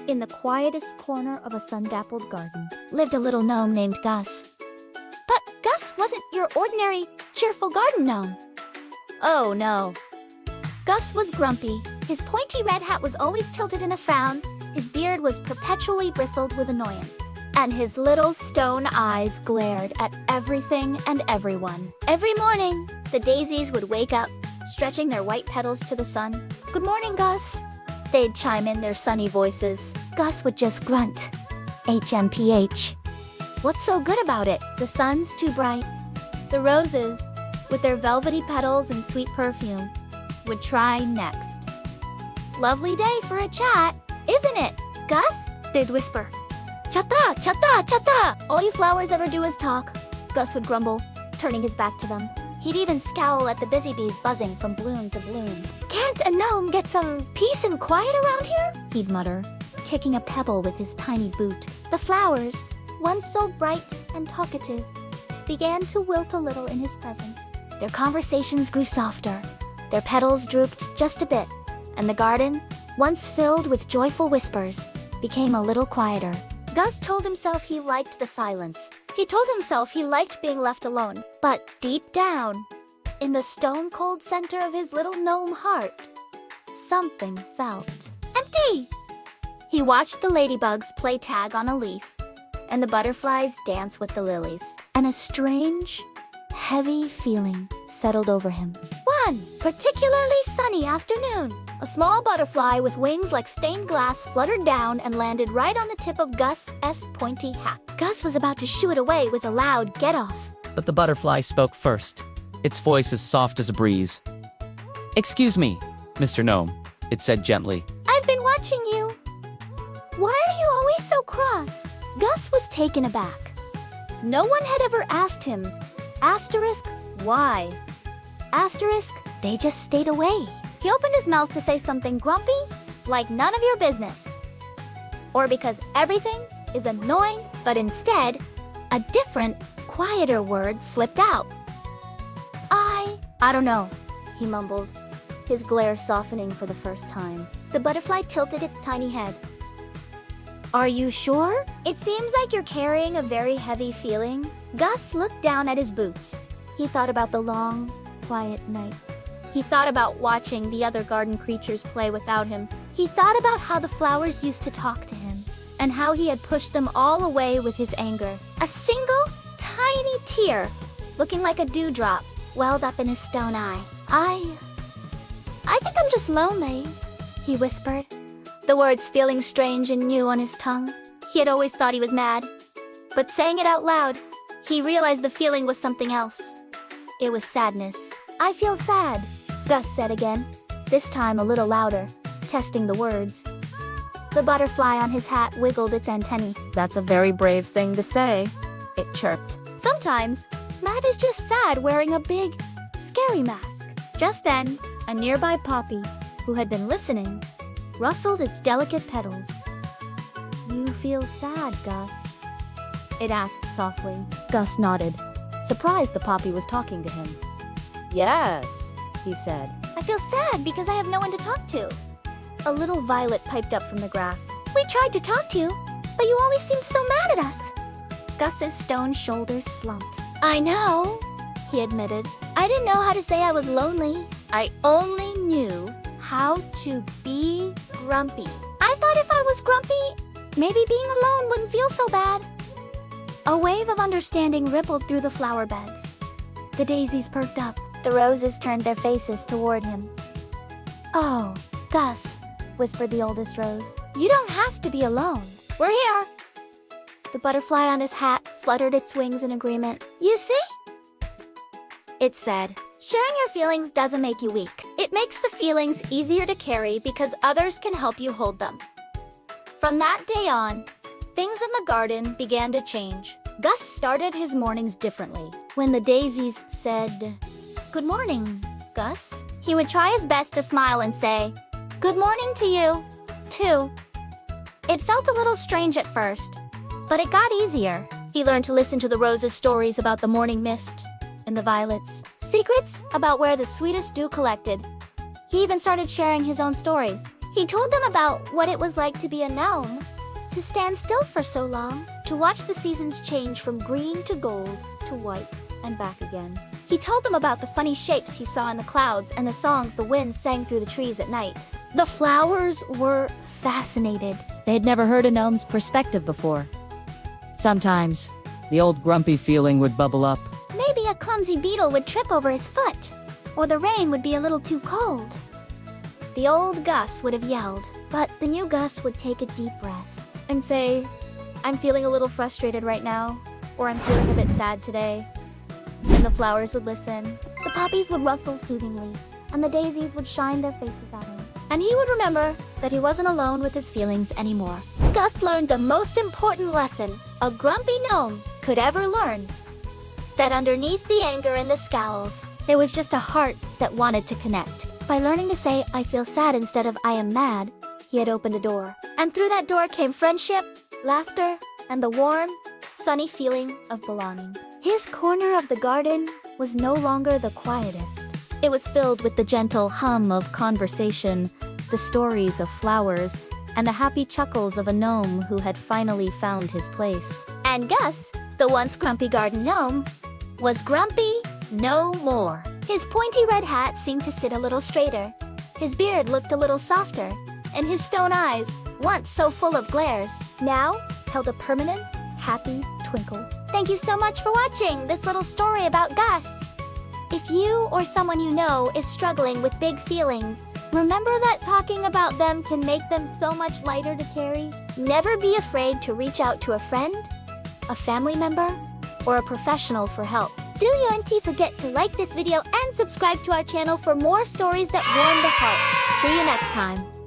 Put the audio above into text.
In the quietest corner of a sun-dappled garden lived a little gnome named Gus. But Gus wasn't your ordinary, cheerful garden gnome. Oh no. Gus was grumpy. His pointy red hat was always tilted in a frown. His beard was perpetually bristled with annoyance. And his little stone eyes glared at everything and everyone. Every morning, the daisies would wake up, stretching their white petals to the sun. "Good morning, Gus." They'd chime in their sunny voices. Gus would just grunt. HMPH. What's so good about it? The sun's too bright. The roses, with their velvety petals and sweet perfume, would try next. Lovely day for a chat, isn't it, Gus? They'd whisper. Chata, chata, chata! All you flowers ever do is talk, Gus would grumble, turning his back to them. He'd even scowl at the busy bees buzzing from bloom to bloom. Can't a gnome get some peace and quiet around here? He'd mutter, kicking a pebble with his tiny boot. The flowers, once so bright and talkative, began to wilt a little in his presence. Their conversations grew softer. Their petals drooped just a bit, and the garden, once filled with joyful whispers, became a little quieter. Gus told himself he liked the silence. He told himself he liked being left alone. But deep down, in the stone-cold center of his little gnome heart, something felt empty. He watched the ladybugs play tag on a leaf, and the butterflies dance with the lilies, and a strange, heavy feeling settled over him. One particularly sunny afternoon, a small butterfly with wings like stained glass fluttered down and landed right on the tip of Gus's pointy hat. Gus was about to shoo it away with a loud get-off. But the butterfly spoke first, its voice as soft as a breeze. "Excuse me, Mr. Gnome," it said gently. "I've been watching you. Why are you always so cross?" Gus was taken aback. No one had ever asked him. Asterisk, why? Asterisk, they just stayed away. He opened his mouth to say something grumpy, like none of your business. Or because everything is annoying, but instead, a different, quieter word slipped out. I don't know, he mumbled, his glare softening for the first time. The butterfly tilted its tiny head. "Are you sure? It seems like you're carrying a very heavy feeling." Gus looked down at his boots. He thought about the long, quiet nights. He thought about watching the other garden creatures play without him. He thought about how the flowers used to talk to him, and how he had pushed them all away with his anger. A single, tiny tear, looking like a dewdrop, welled up in his stone eye. I think I'm just lonely, he whispered, the words feeling strange and new on his tongue. He had always thought he was mad, but saying it out loud, he realized the feeling was something else. It was sadness. "I feel sad," Gus said again, this time a little louder, testing the words. The butterfly on his hat wiggled its antennae. "That's a very brave thing to say," it chirped. "Sometimes, Matt is just sad wearing a big, scary mask." Just then, a nearby poppy, who had been listening, rustled its delicate petals. "You feel sad, Gus?" it asked softly. Gus nodded, surprised the poppy was talking to him. "Yes," he said. "I feel sad because I have no one to talk to." A little violet piped up from the grass. "We tried to talk to you, but you always seemed so mad at us." Gus's stone shoulders slumped. "I know," he admitted. "I didn't know how to say I was lonely. I only knew how to be grumpy. I thought if I was grumpy, maybe being alone wouldn't feel so bad." A wave of understanding rippled through the flower beds. The daisies perked up. The roses turned their faces toward him. "Oh, Gus," whispered the oldest rose, "you don't have to be alone. We're here." The butterfly on his hat fluttered its wings in agreement. "You see?" it said. "Sharing your feelings doesn't make you weak. It makes the feelings easier to carry because others can help you hold them." From that day on, things in the garden began to change. Gus started his mornings differently. When the daisies said, "Good morning, Gus," he would try his best to smile and say, "Good morning to you, too." It felt a little strange at first, but it got easier. He learned to listen to the roses' stories about the morning mist and the violets, secrets about where the sweetest dew collected. He even started sharing his own stories. He told them about what it was like to be a gnome, to stand still for so long, to watch the seasons change from green to gold to white and back again. He told them about the funny shapes he saw in the clouds and the songs the wind sang through the trees at night. The flowers were fascinated. They had never heard a gnome's perspective before. Sometimes, the old grumpy feeling would bubble up. Maybe a clumsy beetle would trip over his foot, or the rain would be a little too cold. The old Gus would have yelled, but the new Gus would take a deep breath and say, "I'm feeling a little frustrated right now," or "I'm feeling a bit sad today." And the flowers would listen, the poppies would rustle soothingly, and the daisies would shine their faces at him. And he would remember that he wasn't alone with his feelings anymore. Gus learned the most important lesson a grumpy gnome could ever learn. That underneath the anger and the scowls, there was just a heart that wanted to connect. By learning to say, "I feel sad" instead of "I am mad," he had opened a door. And through that door came friendship, laughter, and the warm, sunny feeling of belonging. His corner of the garden was no longer the quietest. It was filled with the gentle hum of conversation, the stories of flowers, and the happy chuckles of a gnome who had finally found his place. And Gus, the once grumpy garden gnome, was grumpy no more. His pointy red hat seemed to sit a little straighter. His beard looked a little softer, and his stone eyes, once so full of glares, now held a permanent, happy twinkle. Thank you so much for watching this little story about Gus. If you or someone you know is struggling with big feelings, remember that talking about them can make them so much lighter to carry. Never be afraid to reach out to a friend, a family member, or a professional for help. Don't forget to like this video and subscribe to our channel for more stories that warm the heart. See you next time.